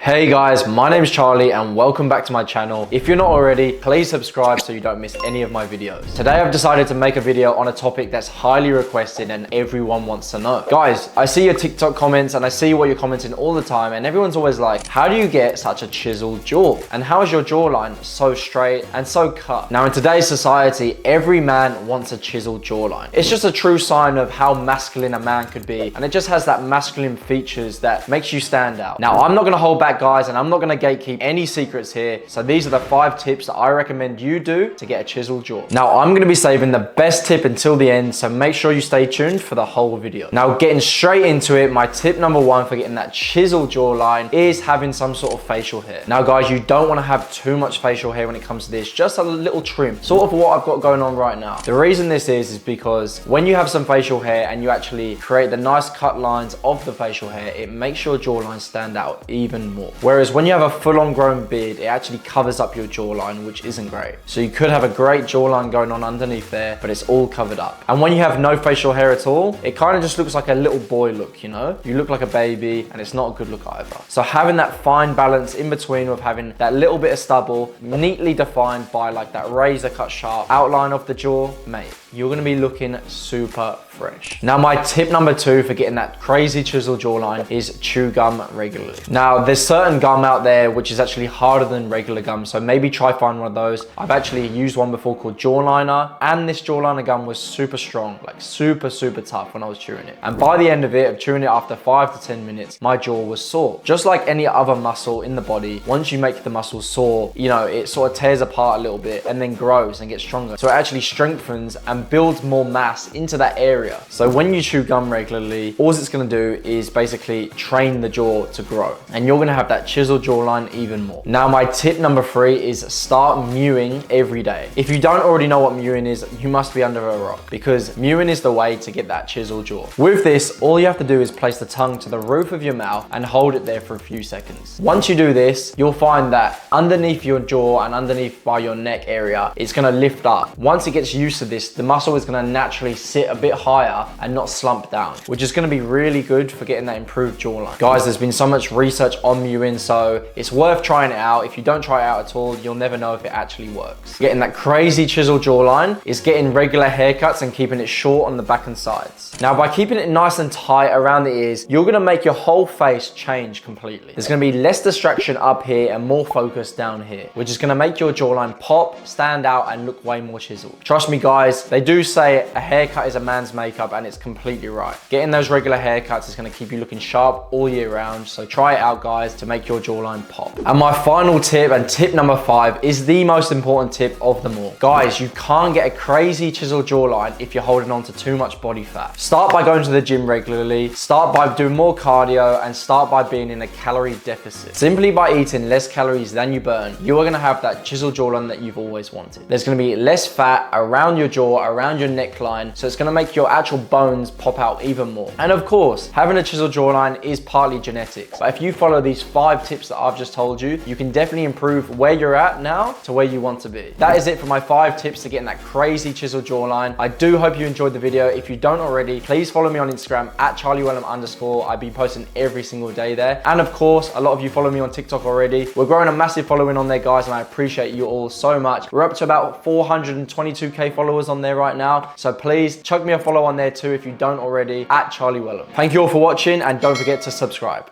Hey guys, my name is Charlie and welcome back to my channel. If you're not already, please subscribe so you don't miss any of my videos. Today I've decided to make a video on a topic that's highly requested and everyone wants to know. Guys, I see your TikTok comments and I see what you're commenting all the time, and everyone's always like, how do you get such a chiseled jaw? And how is your jawline so straight and so cut? Now in today's society, every man wants a chiseled jawline. It's just a true sign of how masculine a man could be, and it just has that masculine features that makes you stand out. Now I'm not gonna hold back guys, and I'm not gonna gatekeep any secrets here. So these are the 5 tips that I recommend you do to get a chiseled jaw. Now I'm gonna be saving the best tip until the end, so make sure you stay tuned for the whole video. Now getting straight into it, my tip number 1 for getting that chiseled jawline is having some sort of facial hair. Now guys, you don't wanna have too much facial hair when it comes to this, just a little trim, sort of what I've got going on right now. The reason this is because when you have some facial hair and you actually create the nice cut lines of the facial hair, it makes your jawline stand out even more. Whereas when you have a full-on grown beard, it actually covers up your jawline, which isn't great. So you could have a great jawline going on underneath there, but it's all covered up. And when you have no facial hair at all, it kind of just looks like a little boy look, you know? You look like a baby, and it's not a good look either. So having that fine balance in between of having that little bit of stubble, neatly defined by like that razor cut sharp outline of the jaw, mate, you're gonna be looking super fresh. Now my tip number 2 for getting that crazy chisel jawline is chew gum regularly. Now there's certain gum out there which is actually harder than regular gum, so maybe try find one of those. I've actually used one before called Jawliner, and this Jawliner gum was super strong, like super tough when I was chewing it. And by the end of it, of chewing it after 5 to 10 minutes, my jaw was sore. Just like any other muscle in the body, once you make the muscle sore, you know, it sort of tears apart a little bit and then grows and gets stronger. So it actually strengthens and builds more mass into that area. So when you chew gum regularly, all it's gonna do is basically train the jaw to grow, and you're gonna have that chiseled jawline even more. Now my tip number 3 is start mewing every day. If you don't already know what mewing is, you must be under a rock, because mewing is the way to get that chiseled jaw. With this, all you have to do is place the tongue to the roof of your mouth and hold it there for a few seconds. Once you do this, you'll find that underneath your jaw and underneath by your neck area, it's gonna lift up. Once it gets used to this, the muscle is gonna naturally sit a bit higher and not slump down, which is gonna be really good for getting that improved jawline. Guys, there's been so much research on mewing, so it's worth trying it out. If you don't try it out at all, you'll never know if it actually works. Getting that crazy chiseled jawline is getting regular haircuts and keeping it short on the back and sides. Now, by keeping it nice and tight around the ears, you're gonna make your whole face change completely. There's gonna be less distraction up here and more focus down here, which is gonna make your jawline pop, stand out, and look way more chiseled. Trust me guys, they do say a haircut is a man's makeup, and it's completely right. Getting those regular haircuts is gonna keep you looking sharp all year round, so try it out guys to make your jawline pop. And my final tip, and tip number 5, is the most important tip of them all. Guys, you can't get a crazy chiseled jawline if you're holding on to too much body fat. Start by going to the gym regularly, start by doing more cardio, and start by being in a calorie deficit. Simply by eating less calories than you burn, you are gonna have that chiseled jawline that you've always wanted. There's gonna be less fat around your jaw, around your neckline, so it's gonna make your actual bones pop out even more. And of course, having a chiseled jawline is partly genetics, but if you follow these 5 tips that I've just told you, you can definitely improve where you're at now to where you want to be. That is it for my 5 tips to getting that crazy chiseled jawline. I do hope you enjoyed the video. If you don't already, please follow me on Instagram at CharlieWellham_. I've been posting every single day there. And of course, a lot of you follow me on TikTok already. We're growing a massive following on there, guys, and I appreciate you all so much. We're up to about 422k followers on there right now. So please chuck me a follow on there too if you don't already, at CharlieWellham. Thank you all for watching, and don't forget to subscribe.